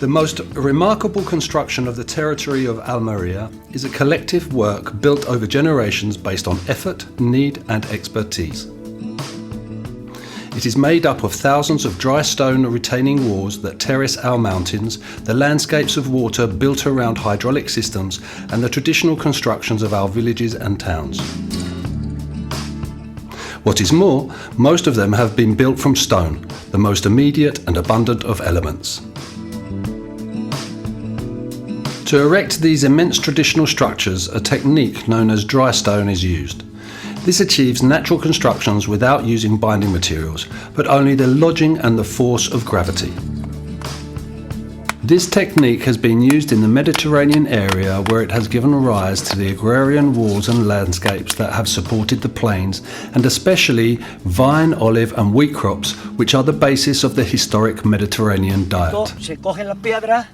most remarkable construction of the territory of Almeria is a collective work built over generations based on effort, need and expertise. It is made up of thousands of dry stone retaining walls that terrace our mountains, the landscapes of water built around hydraulic systems and the traditional constructions of our villages and towns. What is more, most of them have been built from stone, the most immediate and abundant of elements. To erect these immense traditional structures, a technique known as dry stone is used. This achieves natural constructions without using binding materials, but only the lodging and the force of gravity. This technique has been used in the Mediterranean area, where it has given rise to the agrarian walls and landscapes that have supported the plains, and especially vine, olive and wheat crops, which are the basis of the historic Mediterranean diet. Se cogen las piedras,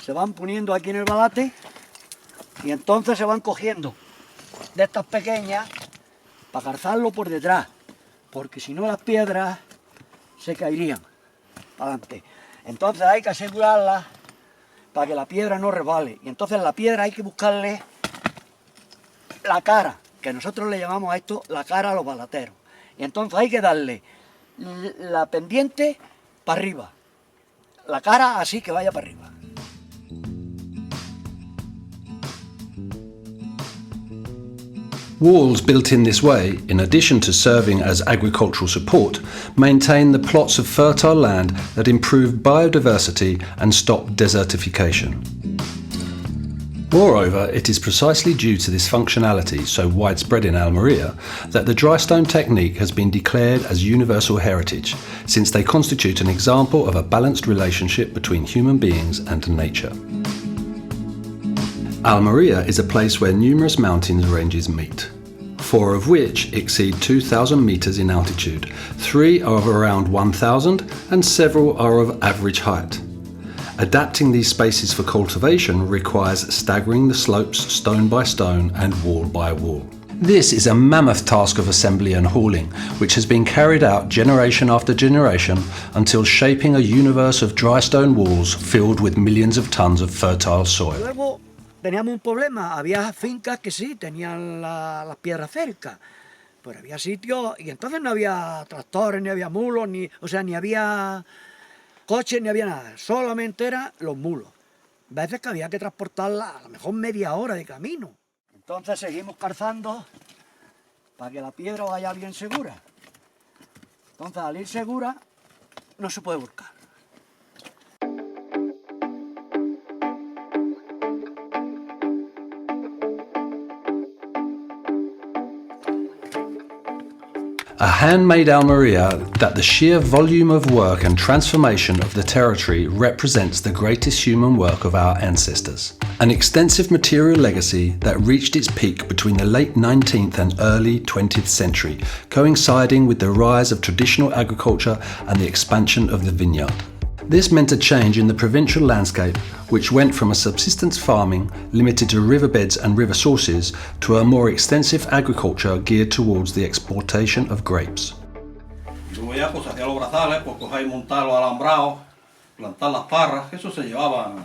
se van poniendo aquí en el balate y entonces se van cogiendo de estas pequeñas para calzarlo por detrás, porque si no las piedras se caerían para adelante. Entonces hay que asegurarlas para que la piedra no resbale. Y entonces la piedra hay que buscarle la cara, que nosotros le llamamos a esto la cara a los balateros. Y entonces hay que darle la pendiente para arriba, la cara así que vaya para arriba. Walls built in this way, in addition to serving as agricultural support, maintain the plots of fertile land that improve biodiversity and stop desertification. Moreover, it is precisely due to this functionality, so widespread in Almeria, that the dry stone technique has been declared as universal heritage, since they constitute an example of a balanced relationship between human beings and nature. Almeria is a place where numerous mountain ranges meet, 4 of which exceed 2,000 meters in altitude, 3 are of around 1,000 and several are of average height. Adapting these spaces for cultivation requires staggering the slopes stone by stone and wall by wall. This is a mammoth task of assembly and hauling, which has been carried out generation after generation until shaping a universe of dry stone walls filled with millions of tons of fertile soil. Teníamos un problema, había fincas que sí, tenían las piedras cerca, pero había sitios, y entonces no había tractores, ni había mulos, ni había coches, ni había nada, solamente eran los mulos. Veces que había que transportarla a lo mejor media hora de camino. Entonces seguimos calzando para que la piedra vaya bien segura. Entonces al ir segura no se puede volcar. A handmade Almeria that the sheer volume of work and transformation of the territory represents the greatest human work of our ancestors. An extensive material legacy that reached its peak between the late 19th and early 20th century, coinciding with the rise of traditional agriculture and the expansion of the vineyard. This meant a change in the provincial landscape, which went from a subsistence farming limited to riverbeds and river sources to a more extensive agriculture geared towards the exportation of grapes. Luego ya pues hacía los brazales, pues coger y montar los alambrados, plantar las parras, que eso se llevaba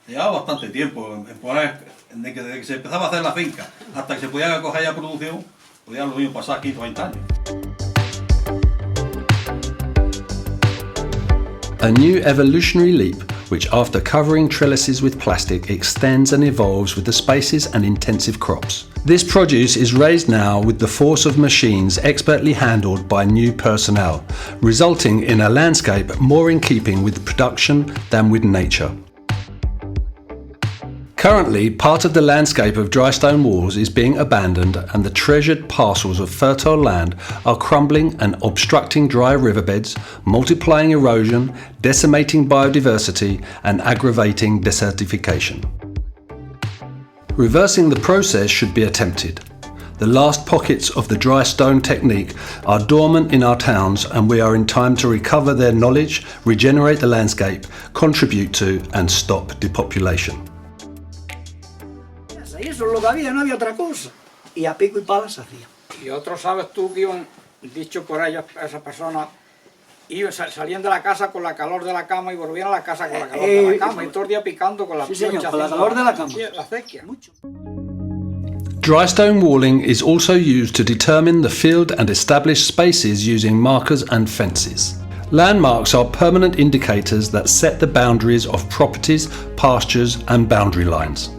bastante tiempo en poner, desde que se empezaba a hacer la finca hasta que se podía coger ya producción, podían los niños pasar 15 o 20 años. A new evolutionary leap, which after covering trellises with plastic extends and evolves with the spaces and intensive crops. This produce is raised now with the force of machines expertly handled by new personnel, resulting in a landscape more in keeping with production than with nature. Currently, part of the landscape of dry stone walls is being abandoned and the treasured parcels of fertile land are crumbling and obstructing dry riverbeds, multiplying erosion, decimating biodiversity and aggravating desertification. Reversing the process should be attempted. The last pockets of the dry stone technique are dormant in our towns and we are in time to recover their knowledge, regenerate the landscape, contribute to and stop depopulation. Y eso es lo que había, no había otra cosa. Y a pico y pala se hacía. Y otro, sabes tú que iban dicho por ellas, esa persona, Y salían de la casa con la calor de la cama y volvían a la casa con la calor de la cama. Y todo el día picando con la Sí, señor, con la calor de la cama. La acequia. Dry stone walling is also used to determine the field and establish spaces using markers and fences. Landmarks are permanent indicators that set the boundaries of properties, pastures and boundary lines.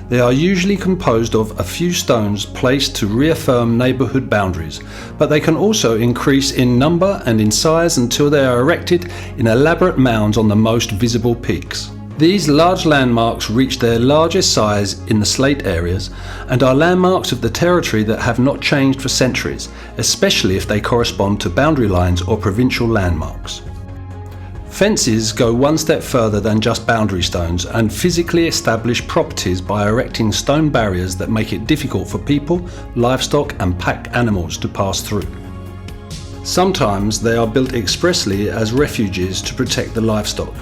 They are usually composed of a few stones placed to reaffirm neighbourhood boundaries, but they can also increase in number and in size until they are erected in elaborate mounds on the most visible peaks. These large landmarks reach their largest size in the slate areas and are landmarks of the territory that have not changed for centuries, especially if they correspond to boundary lines or provincial landmarks. Fences go one step further than just boundary stones and physically establish properties by erecting stone barriers that make it difficult for people, livestock and pack animals to pass through. Sometimes they are built expressly as refuges to protect the livestock.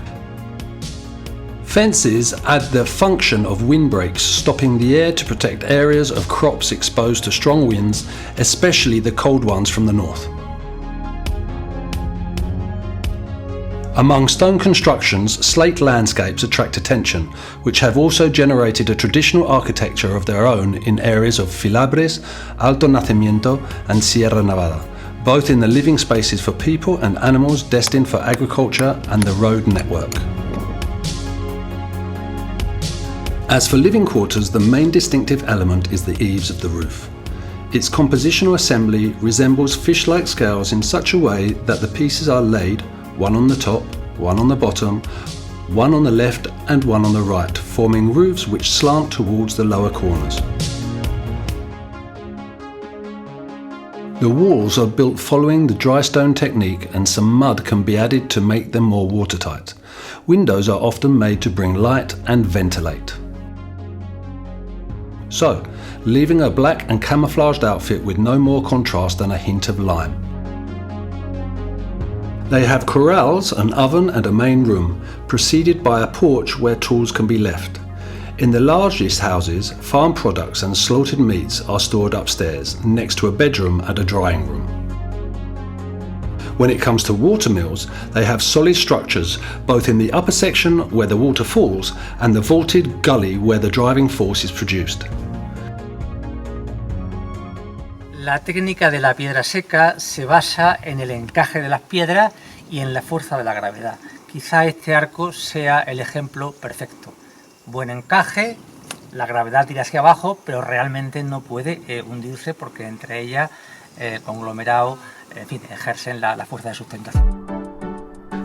Fences add the function of windbreaks, stopping the air to protect areas of crops exposed to strong winds, especially the cold ones from the north. Among stone constructions, slate landscapes attract attention, which have also generated a traditional architecture of their own in areas of Filabres, Alto Nacimiento and Sierra Nevada, both in the living spaces for people and animals destined for agriculture and the road network. As for living quarters, the main distinctive element is the eaves of the roof. Its compositional assembly resembles fish-like scales in such a way that the pieces are laid, one on the top, one on the bottom, one on the left and one on the right, forming roofs which slant towards the lower corners. The walls are built following the dry stone technique and some mud can be added to make them more watertight. Windows are often made to bring light and ventilate. So, leaving a black and camouflaged outfit with no more contrast than a hint of lime. They have corrals, an oven and a main room, preceded by a porch where tools can be left. In the largest houses, farm products and slaughtered meats are stored upstairs, next to a bedroom and a drying room. When it comes to water mills, they have solid structures, both in the upper section where the water falls and the vaulted gully where the driving force is produced. La técnica de la piedra seca se basa en el encaje de las piedras y en la fuerza de la gravedad. Quizá este arco sea el ejemplo perfecto. Buen encaje, la gravedad tira hacia abajo, pero realmente no puede hundirse porque entre ellas, conglomerado, en fin, ejercen la fuerza de sustentación.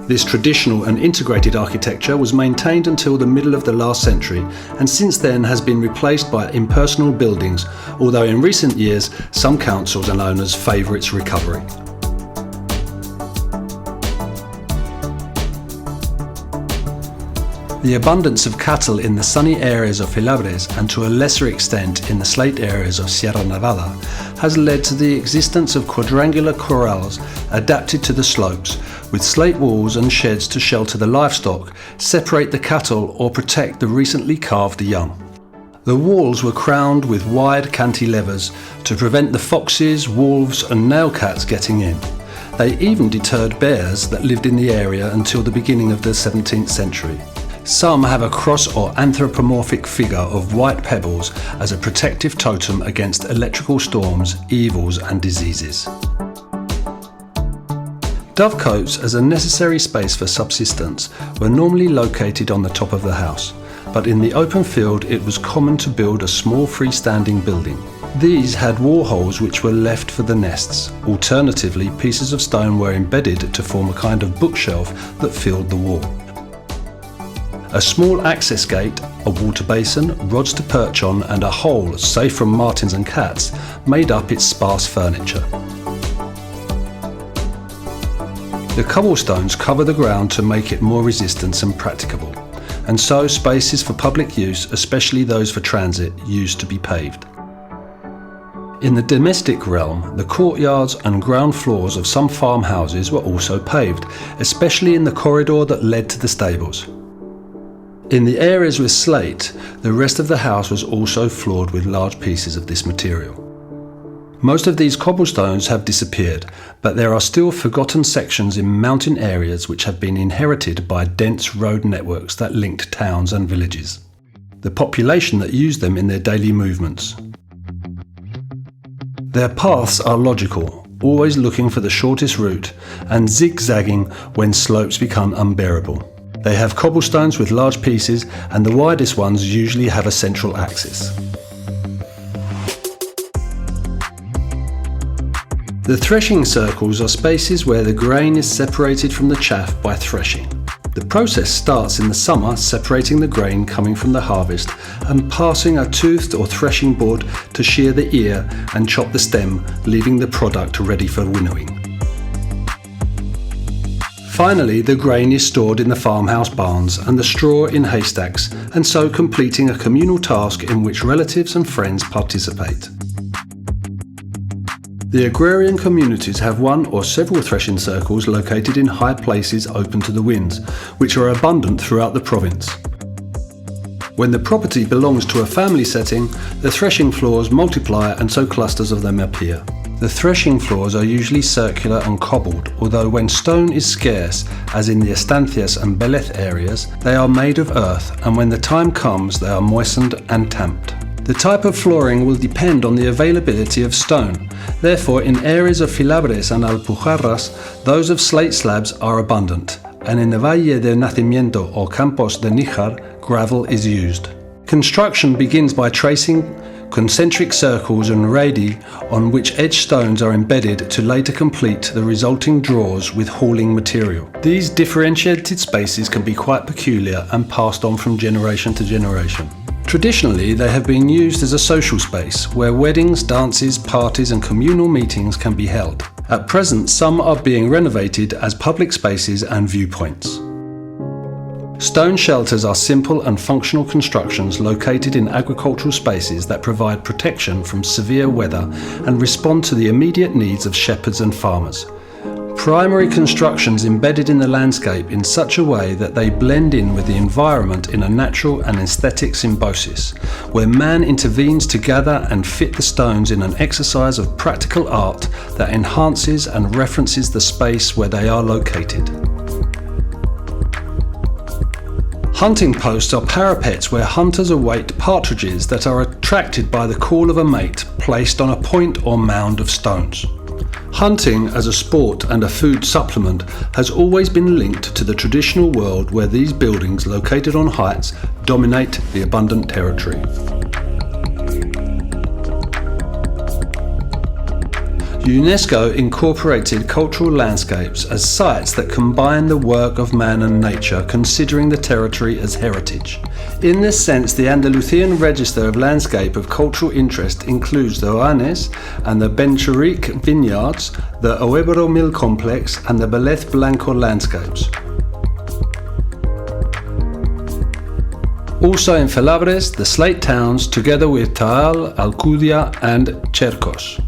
This traditional and integrated architecture was maintained until the middle of the last century and since then has been replaced by impersonal buildings, although in recent years some councils and owners favour its recovery. The abundance of cattle in the sunny areas of Filabres and to a lesser extent in the slate areas of Sierra Nevada has led to the existence of quadrangular corrals adapted to the slopes, with slate walls and sheds to shelter the livestock, separate the cattle or protect the recently calved young. The walls were crowned with wide cantilevers to prevent the foxes, wolves and nail cats getting in. They even deterred bears that lived in the area until the beginning of the 17th century. Some have a cross or anthropomorphic figure of white pebbles as a protective totem against electrical storms, evils and diseases. Dovecotes, as a necessary space for subsistence, were normally located on the top of the house, but in the open field it was common to build a small freestanding building. These had wall holes which were left for the nests. Alternatively, pieces of stone were embedded to form a kind of bookshelf that filled the wall. A small access gate, a water basin, rods to perch on and a hole safe from martins and cats made up its sparse furniture. The cobblestones cover the ground to make it more resistant and practicable, and so spaces for public use, especially those for transit, used to be paved. In the domestic realm, the courtyards and ground floors of some farmhouses were also paved, especially in the corridor that led to the stables. In the areas with slate, the rest of the house was also floored with large pieces of this material. Most of these cobblestones have disappeared, but there are still forgotten sections in mountain areas which have been inherited by dense road networks that linked towns and villages, the population that used them in their daily movements. Their paths are logical, always looking for the shortest route, and zigzagging when slopes become unbearable. They have cobblestones with large pieces, and the widest ones usually have a central axis. The threshing circles are spaces where the grain is separated from the chaff by threshing. The process starts in the summer, separating the grain coming from the harvest and passing a toothed or threshing board to shear the ear and chop the stem, leaving the product ready for winnowing. Finally, the grain is stored in the farmhouse barns and the straw in haystacks, and so completing a communal task in which relatives and friends participate. The agrarian communities have one or several threshing circles located in high places open to the winds, which are abundant throughout the province. When the property belongs to a family setting, the threshing floors multiply and so clusters of them appear. The threshing floors are usually circular and cobbled, although when stone is scarce, as in the Estancias and Belez areas, they are made of earth, and when the time comes they are moistened and tamped. The type of flooring will depend on the availability of stone. Therefore, in areas of filabres and alpujarras, those of slate slabs are abundant, and in the Valle de Nacimiento or Campos de Níjar, gravel is used. Construction begins by tracing concentric circles and radii on which edge stones are embedded to later complete the resulting draws with hauling material. These differentiated spaces can be quite peculiar and passed on from generation to generation. Traditionally, they have been used as a social space where weddings, dances, parties and communal meetings can be held. At present, some are being renovated as public spaces and viewpoints. Stone shelters are simple and functional constructions located in agricultural spaces that provide protection from severe weather and respond to the immediate needs of shepherds and farmers. Primary constructions embedded in the landscape in such a way that they blend in with the environment in a natural and aesthetic symbiosis, where man intervenes to gather and fit the stones in an exercise of practical art that enhances and references the space where they are located. Hunting posts are parapets where hunters await partridges that are attracted by the call of a mate placed on a point or mound of stones. Hunting as a sport and a food supplement has always been linked to the traditional world where these buildings located on heights dominate the abundant territory. UNESCO incorporated cultural landscapes as sites that combine the work of man and nature, considering the territory as heritage. In this sense, the Andalusian Register of Landscape of Cultural Interest includes the Oanes and the Bencherique Vineyards, the Oebro Mill Complex and the Belez Blanco landscapes. Also in Filabres, the Slate Towns, together with Taal, Alcudia and Chercos.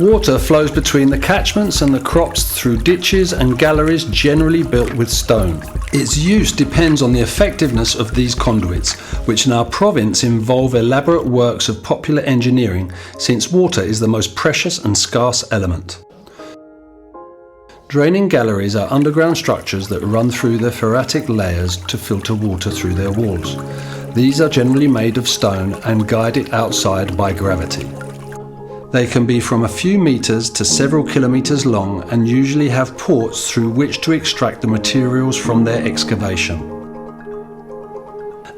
Water flows between the catchments and the crops through ditches and galleries generally built with stone. Its use depends on the effectiveness of these conduits, which in our province involve elaborate works of popular engineering, since water is the most precious and scarce element. Draining galleries are underground structures that run through the phreatic layers to filter water through their walls. These are generally made of stone and guided outside by gravity. They can be from a few meters to several kilometers long and usually have ports through which to extract the materials from their excavation.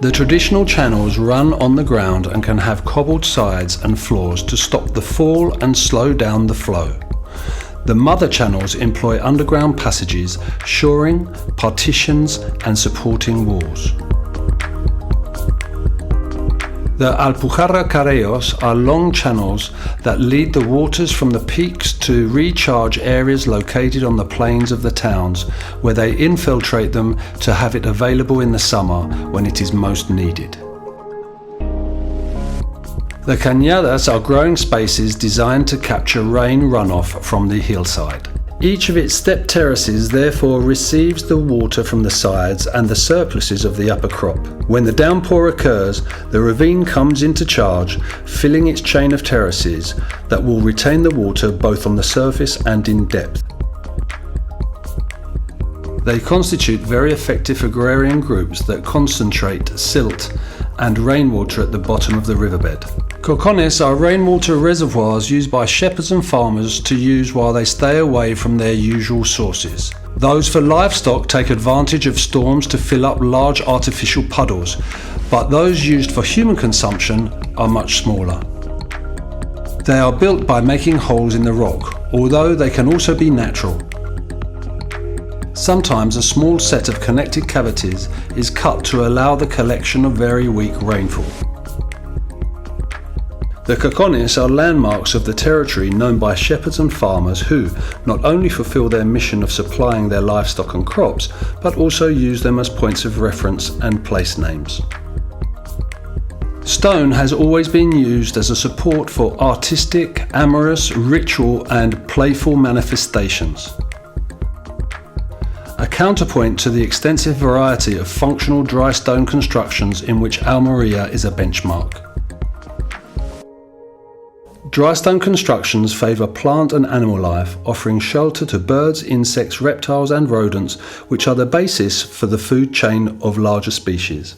The traditional channels run on the ground and can have cobbled sides and floors to stop the fall and slow down the flow. The mother channels employ underground passages, shoring, partitions and supporting walls. The Alpujarra Carreos are long channels that lead the waters from the peaks to recharge areas located on the plains of the towns, where they infiltrate them to have it available in the summer when it is most needed. The cañadas are growing spaces designed to capture rain runoff from the hillside. Each of its step terraces therefore receives the water from the sides and the surpluses of the upper crop. When the downpour occurs, the ravine comes into charge, filling its chain of terraces that will retain the water both on the surface and in depth. They constitute very effective agrarian groups that concentrate silt and rainwater at the bottom of the riverbed. Cocones are rainwater reservoirs used by shepherds and farmers to use while they stay away from their usual sources. Those for livestock take advantage of storms to fill up large artificial puddles, but those used for human consumption are much smaller. They are built by making holes in the rock, although they can also be natural. Sometimes a small set of connected cavities is cut to allow the collection of very weak rainfall. The cocones are landmarks of the territory known by shepherds and farmers who not only fulfill their mission of supplying their livestock and crops, but also use them as points of reference and place names. Stone has always been used as a support for artistic, amorous, ritual and playful manifestations. A counterpoint to the extensive variety of functional dry stone constructions in which Almeria is a benchmark. Dry stone constructions favour plant and animal life, offering shelter to birds, insects, reptiles and rodents, which are the basis for the food chain of larger species.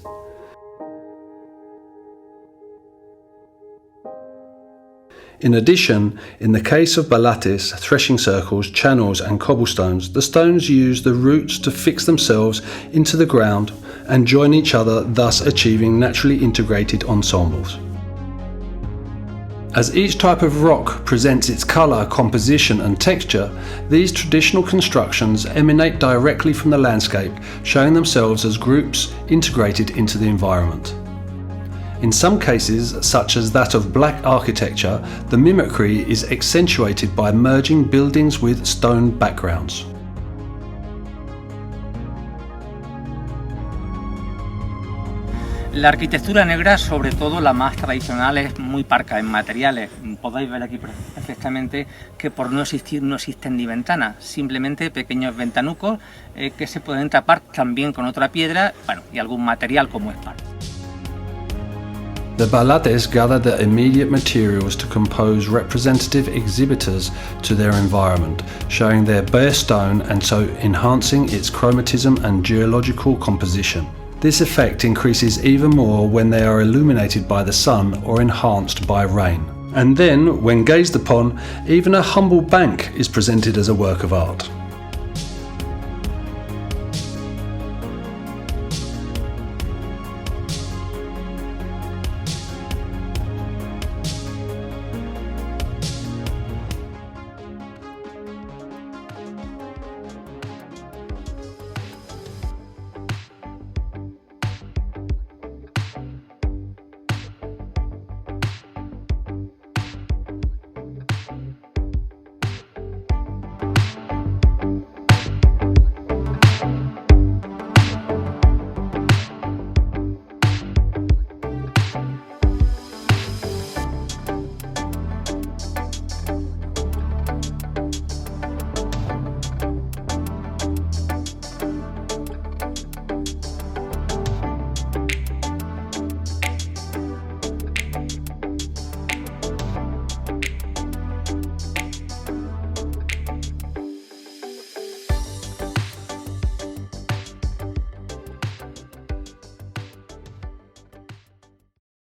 In addition, in the case of balates, threshing circles, channels and cobblestones, the stones use the roots to fix themselves into the ground and join each other, thus achieving naturally integrated ensembles. As each type of rock presents its colour, composition and texture, these traditional constructions emanate directly from the landscape, showing themselves as groups integrated into the environment. In some cases, such as that of black architecture, the mimicry is accentuated by merging buildings with stone backgrounds. La arquitectura negra, sobre todo la más tradicional, es muy parca en materiales. Podéis ver aquí perfectamente que por no existir no existen ni ventanas, simplemente pequeños ventanucos que se pueden tapar también con otra piedra, bueno, y algún material como espar. The balates gather the immediate materials to compose representative exhibitors to their environment, showing their bare stone and so enhancing its chromatism and geological composition. This effect increases even more when they are illuminated by the sun or enhanced by rain. And then, when gazed upon, even a humble bank is presented as a work of art.